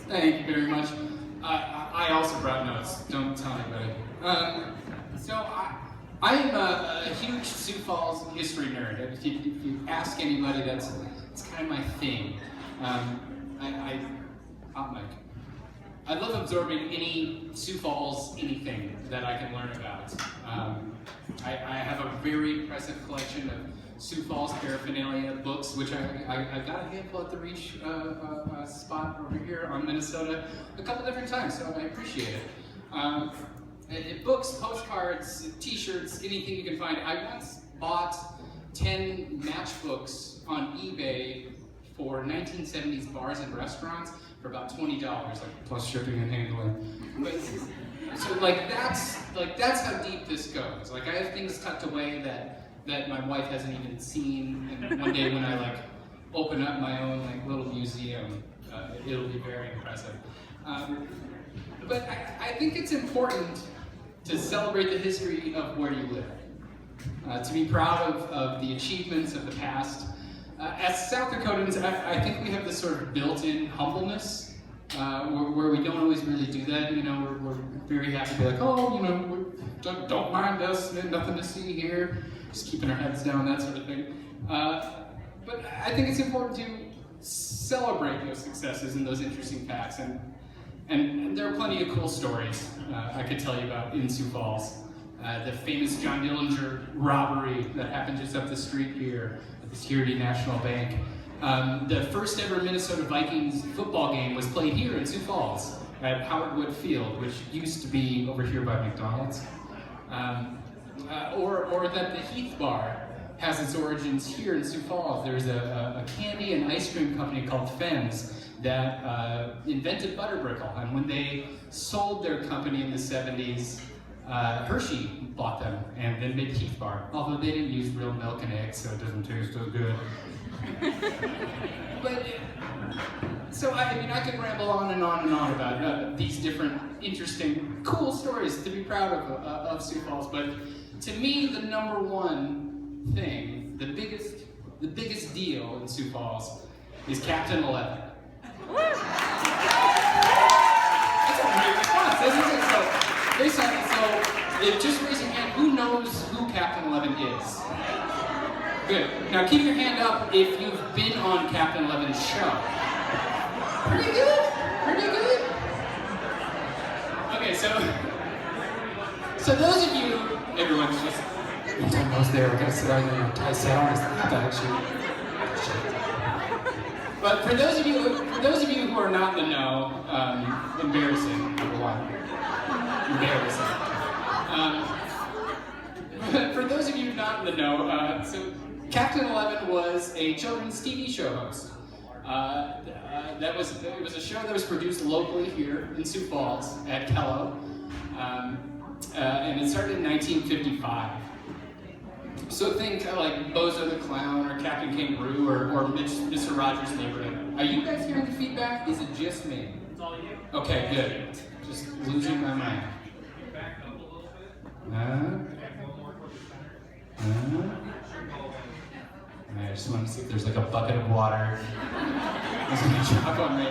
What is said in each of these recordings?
Thank you very much. I also brought notes. Don't tell anybody. I am a huge Sioux Falls history nerd. If you ask anybody, it's kind of my thing. I love absorbing any Sioux Falls anything that I can learn about. I have a very impressive collection of Sioux Falls paraphernalia books, which I got a handful at the Reach spot over here on Minnesota a couple different times, so I appreciate it. Books, postcards, t-shirts, anything you can find. I once bought 10 matchbooks on eBay for 1970s bars and restaurants for about $20, plus shipping and handling. But, so that's how deep this goes. I have things tucked away that my wife hasn't even seen, and one day when I open up my own little museum, it'll be very impressive. But I think it's important to celebrate the history of where you live, to be proud of the achievements of the past. As South Dakotans, I think we have this sort of built-in humbleness where we don't always really do that. We're very happy to be like, don't mind us, nothing to see here, just keeping our heads down, that sort of thing. But I think it's important to celebrate those successes and those interesting facts. And there are plenty of cool stories I could tell you about in Sioux Falls. The famous John Dillinger robbery that happened just up the street here at the Security National Bank. The first ever Minnesota Vikings football game was played here in Sioux Falls at Howard Wood Field, which used to be over here by McDonald's. Or that the Heath Bar has its origins here in Sioux Falls. There's a candy and ice cream company called Fenn's that invented Butterbrickle, and when they sold their company in the 70s, Hershey bought them and then made Heath Bar, although they didn't use real milk and eggs, so it doesn't taste so good. But, so I could ramble on and on and on about these different interesting, cool stories to be proud of Sioux Falls, but to me, the number one thing, the biggest deal in Sioux Falls is Captain 11. That's a great response, isn't it? So just raise your hand. Who knows who Captain 11 is? Good. Now keep your hand up if you've been on Captain 11's show. Pretty good. Pretty good. Okay, so those of you, everyone's just, I'm almost there. I gotta sit down there. I sat on his lap actually. But for those of you who are not in the know, embarrassing, number one. Embarrassing. For those of you not in the know, so Captain 11 was a children's TV show host. It was a show that was produced locally here in Sioux Falls at Kello, and it started in 1955. So think like Bozo the Clown or Captain Kangaroo or Mr. Rogers' Neighborhood. Are you guys hearing the feedback? Is it just me? It's all you. Okay, good. Just losing my mind. Back up a little bit. Back one more toward the center. I just want to see if there's a bucket of water. There's going to drop on me.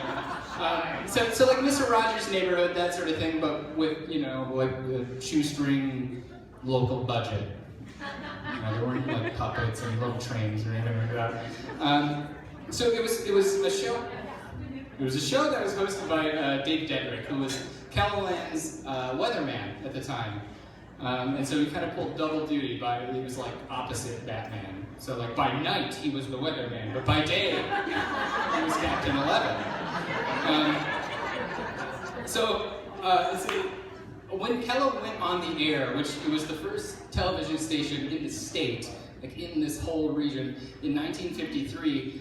So like Mr. Rogers' Neighborhood, that sort of thing, but with, the shoestring local budget. There weren't puppets and little trains or anything like that. So it was a show. It was a show that was hosted by Dave Dedrick, who was Kelloland's weatherman at the time. And so he kind of pulled double duty he was opposite Batman. So by night he was the weatherman, but by day he was Captain 11. When Kello went on the air, which it was the first television station in the state, in this whole region, in 1953,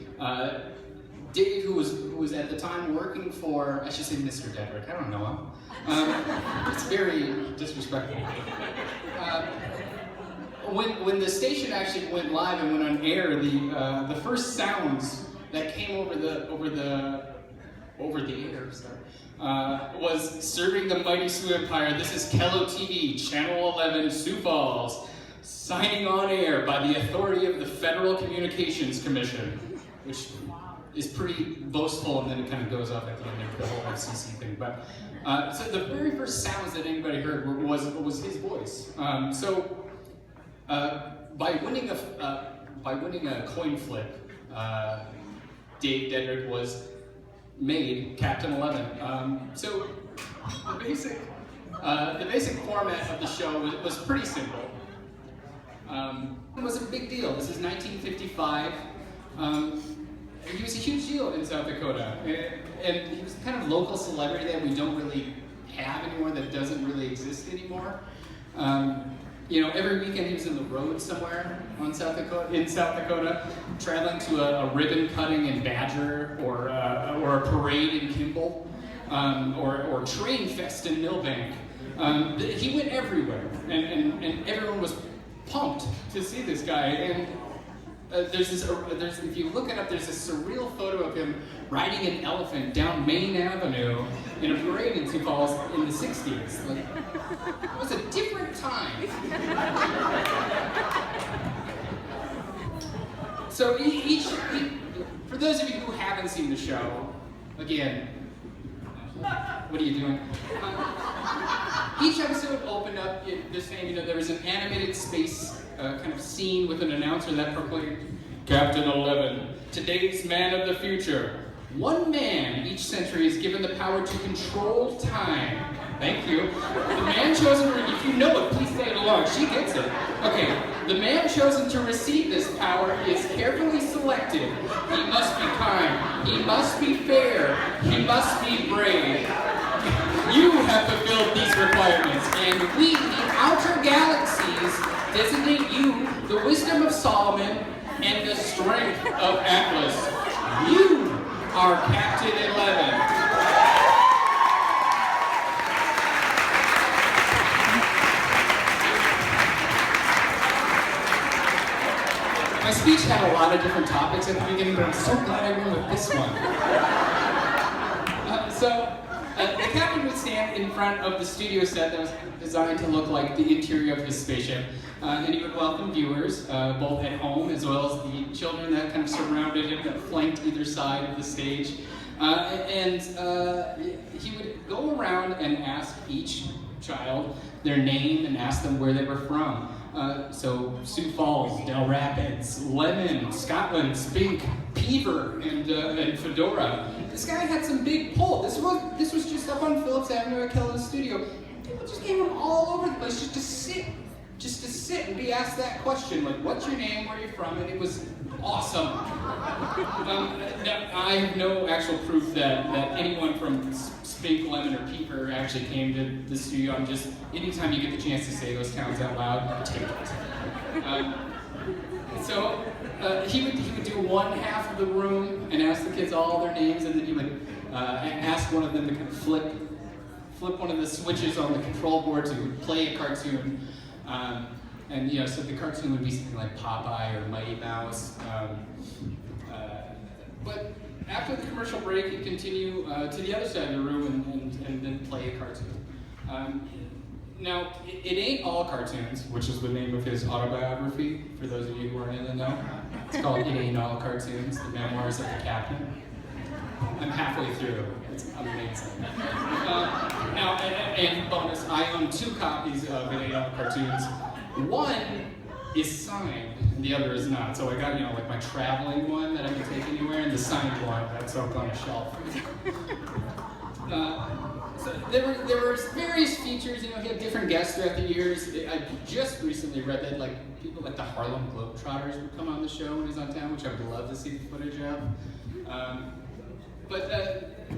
Dave, who was at the time working for, I should say Mr. Dedrick, I don't know him. It's very disrespectful. When the station actually went live and went on air, the first sounds that came over the air, was serving the mighty Sioux Empire. This is Kello TV, Channel 11, Sioux Falls, signing on air by the authority of the Federal Communications Commission, which is pretty boastful, and then it kind of goes up at the end of the whole FCC thing. But so the very first sounds that anybody heard was his voice. By winning a coin flip, Dave Dedrick was made Captain 11. So the basic format of the show was pretty simple. It was a big deal. This is 1955. He was a huge deal in South Dakota, and he was the kind of local celebrity that we don't really have anymore, that doesn't really exist anymore. Every weekend he was in the road somewhere in South Dakota, traveling to a ribbon cutting in Badger, or a parade in Kimball, or Train Fest in Millbank. He went everywhere, and everyone was pumped to see this guy. And if you look it up, there's this surreal photo of him riding an elephant down Main Avenue in a parade in Sioux Falls in the 60s. Like, it was a different time. So for those of you who haven't seen the show, again, what are you doing? Each episode opened up the same, there was an animated space kind of scene with an announcer that proclaimed, Captain 11, today's man of the future. One man each century is given the power to control time. Thank you. The man chosen, if you know it, please say it along. She gets it. Okay, the man chosen to receive this power is carefully selected. He must be kind. He must be fair. He must be brave. You have fulfilled these requirements, and we, the outer galaxies, designate you the wisdom of Solomon and the strength of Atlas. You are Captain 11. My speech had a lot of different topics at the beginning, but I'm so glad I went with this one. The captain would stand in front of the studio set that was designed to look like the interior of his spaceship, and he would welcome viewers, both at home as well as the children that kind of surrounded him, that flanked either side of the stage. He would go around and ask each child their name and ask them where they were from. So Sioux Falls, Del Rapids, Lemon, Scotland, Spink, Beaver, and Fedora. This guy had some big pull. This was just up on Phillips Avenue at Kellen's studio. People just came from all over the place just to sit and be asked that question, like, what's your name, where are you from? And it was awesome. I have no actual proof that anyone from Spink, Lemon, or Beaver actually came to the studio. I'm just, anytime you get the chance to say those towns out loud, take it. He would do one half of the room and ask the kids all their names, and then he would ask one of them to kind of flip one of the switches on the control board to play a cartoon. So the cartoon would be something like Popeye or Mighty Mouse. But after the commercial break, he'd continue to the other side of the room and then play a cartoon. Now, it ain't all cartoons, which is the name of his autobiography, for those of you who aren't in the know. It's called It Ain't All Cartoons, The Memoirs of the Captain. I'm halfway through. It's amazing. And bonus, I own 2 copies of It Ain't All Cartoons. One is signed, and the other is not. So I got, like my traveling one that I can take anywhere, and the signed one that's up on a shelf. So there were various features. He had different guests throughout the years. I just recently read that people like the Harlem Globetrotters would come on the show when he was on town, which I would love to see the footage of. But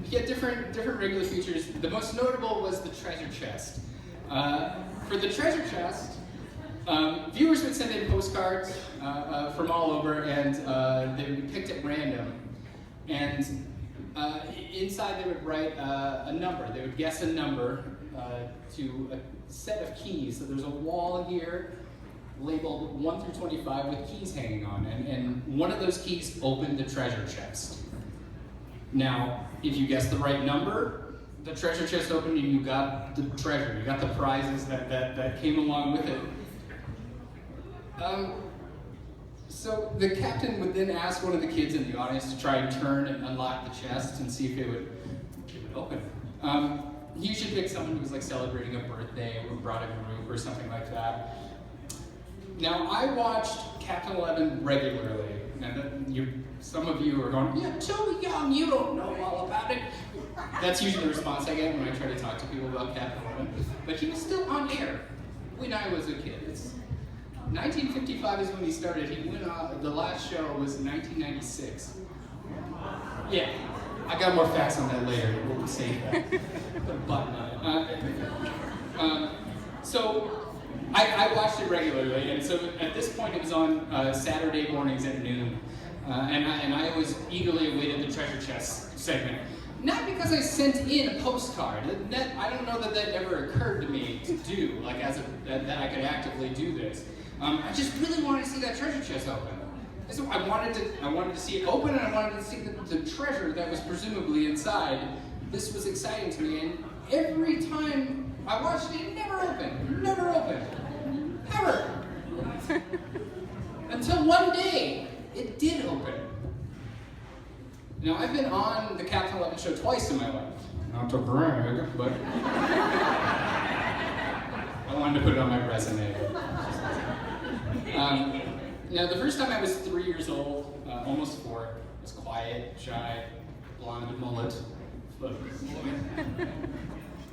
he had different regular features. The most notable was the treasure chest. For the treasure chest, viewers would send in postcards from all over, and they would be picked at random. And inside they would write a number. They would guess a number to a set of keys. So there's a wall here labeled 1 through 25 with keys hanging on, and one of those keys opened the treasure chest. Now, if you guessed the right number, the treasure chest opened and you got the treasure. You got the prizes that came along with it. So the captain would then ask one of the kids in the audience to try and turn and unlock the chest and see if it would open. He usually picked someone who was like celebrating a birthday or brought a group or something like that. Now, I watched Captain 11 regularly. Now, some of you are going, "You're too young, you don't know all about it." That's usually the response I get when I try to talk to people about Captain 11. But he was still on air when I was a kid. 1955 is when he started. He went on, the last show was 1996. Yeah, I got more facts on that later. We'll save that. Put a button on it. So I watched it regularly, and so at this point it was on Saturday mornings at noon, and I always eagerly awaited the treasure chest segment. Not because I sent in a postcard. I don't know that ever occurred to me to do, like that I could actively do this. I just really wanted to see that treasure chest open. So I wanted to see it open, and I wanted to see the treasure that was presumably inside. This was exciting to me, and every time I watched it, it never opened. Never opened. Ever. Until one day, it did open. Now, I've been on the Captain 11 show twice in my life. Not to brag, but I wanted to put it on my resume. Now, the first time I was 3 years old, almost 4, I was quiet, shy, blonde mullet,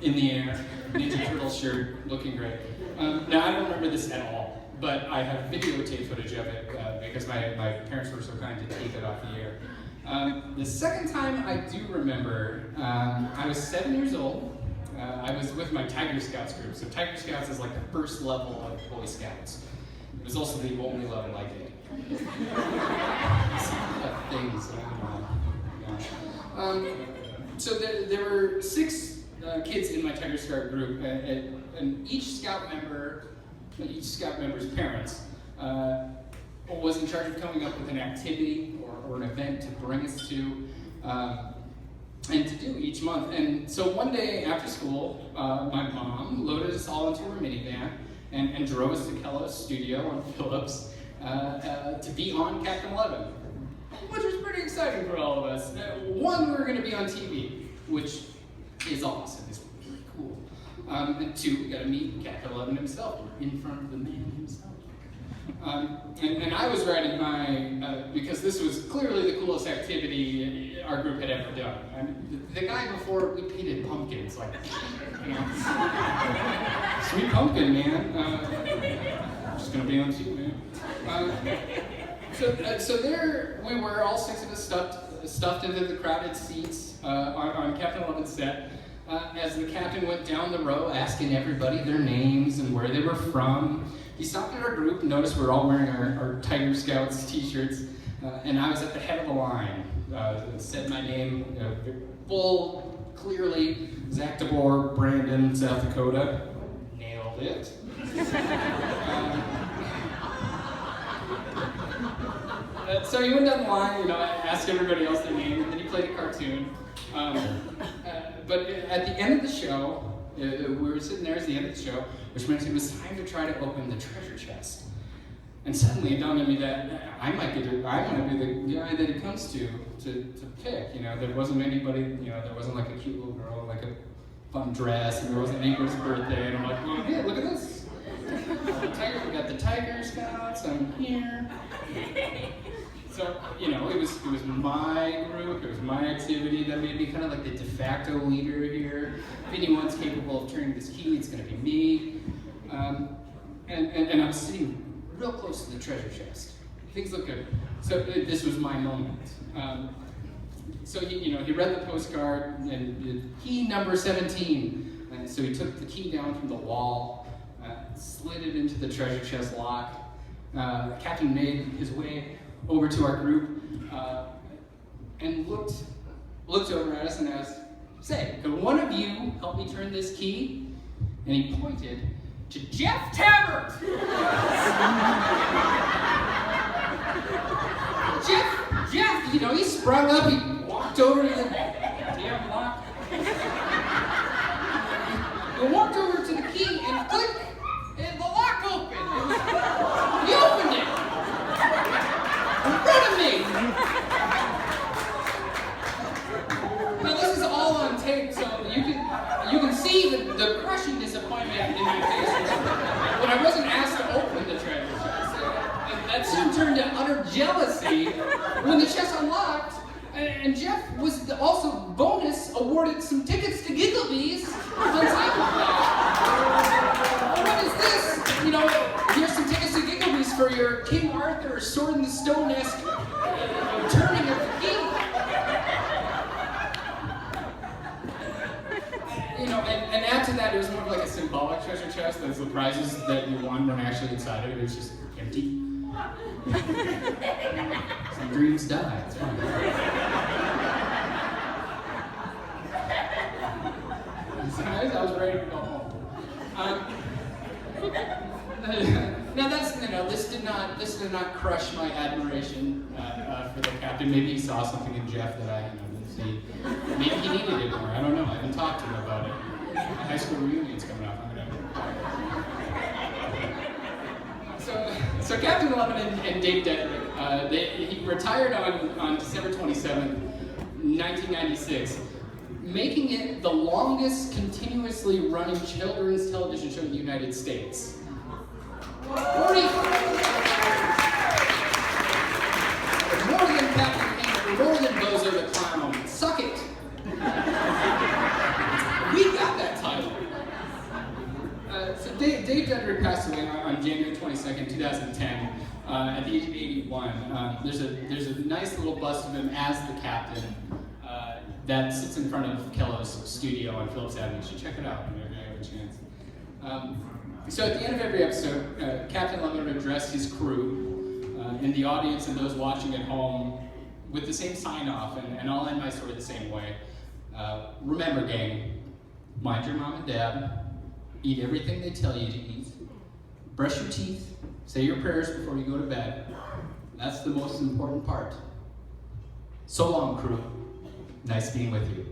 in the air, Ninja Turtle shirt, looking great. Now, I don't remember this at all, but I have videotape footage of it because my parents were so kind to tape it off the air. The second time I do remember, I was 7 years old. I was with my Tiger Scouts group. So Tiger Scouts is like the first level of Boy Scouts. It was also the only level I did. Things. So there were 6 kids in my Tiger Scout group, and each scout member's parents was in charge of coming up with an activity or an event to bring us to and to do each month. And so one day after school, my mom loaded us all into her minivan and drove us to Kello's studio on Phillips to be on Captain 11, which was pretty exciting for all of us. One, we were going to be on TV, which is awesome. It's really cool. And 2, we got to meet Captain 11 himself, in front of the man himself. And I was riding my, because this was clearly the coolest activity our group had ever done. The guy before, we painted pumpkins, like, sweet pumpkin, man. Just gonna be on TV, man. So there we were, all 6 of us stuffed into the crowded seats on Captain 11's set. As the captain went down the row asking everybody their names and where they were from. He stopped at our group, noticed we were all wearing our Tiger Scouts t-shirts, and I was at the head of the line. Said my name, full, clearly, Zach DeBoer, Brandon, South Dakota. Nailed it. So he went down the line, asked everybody else their name, and then he played a cartoon. But at the end of the show, we were sitting there at the end of the show, which meant it was time to try to open the treasure chest. And suddenly it dawned on me that I might be the guy that it comes to pick. There wasn't anybody, there wasn't like a cute little girl, like a fun dress, and there wasn't anybody's birthday, and I'm like, well, yeah, look at this. We got the Tiger Scouts, I'm here. So, it was my group, it was my activity that made me kind of like the de facto leader here. If anyone's capable of turning this key, it's going to be me. And I was sitting real close to the treasure chest. Things look good. So this was my moment. So he read the postcard, and key number 17. And so he took the key down from the wall, slid it into the treasure chest lock. The captain made his way over to our group and looked over at us and asked, "Say, could one of you help me turn this key?" And he pointed to Jeff Tabbert. Jeff, he sprung up, he walked over to the damn lock. He walked over to the key and click, and the lock opened. He opened it. tape, so you can see the crushing disappointment in my face when I wasn't asked to open the treasure chest. That soon turned to utter jealousy when the chest unlocked, and Jeff was also bonus awarded some tickets to Gigglebees on top of that. What is this? You know, here's some tickets to Gigglebees for your King Arthur Sword in the Stone-esque turning of the king. You know, and after that, it was more of like a symbolic treasure chest. Those the prizes that you won weren't actually inside of it. It was just empty. Some dreams die. It's fine. I was ready to go home. Now this did not crush my admiration for the captain. Maybe he saw something in Jeff that I didn't see. Maybe he needed it more. I don't know. I haven't talked to him about it. My high school reunion's coming up. So Captain 11 and Dave Dedrick, he retired on December 27th, 1996, making it the longest continuously running children's television show in the United States. 40. More than Captain King, more than Bozo the Clown. Suck it. We got that title. So Dave Dedrick passed away on January 22nd, 2010, at the age of 81. There's a nice little bust of him as the captain that sits in front of Kello's studio on Phillips Avenue. You should check it out when you have a chance. So at the end of every episode, Captain Love would address his crew and the audience and those watching at home with the same sign-off, and I'll end my story the same way. Remember, gang, mind your mom and dad. Eat everything they tell you to eat. Brush your teeth. Say your prayers before you go to bed. That's the most important part. So long, crew. Nice being with you.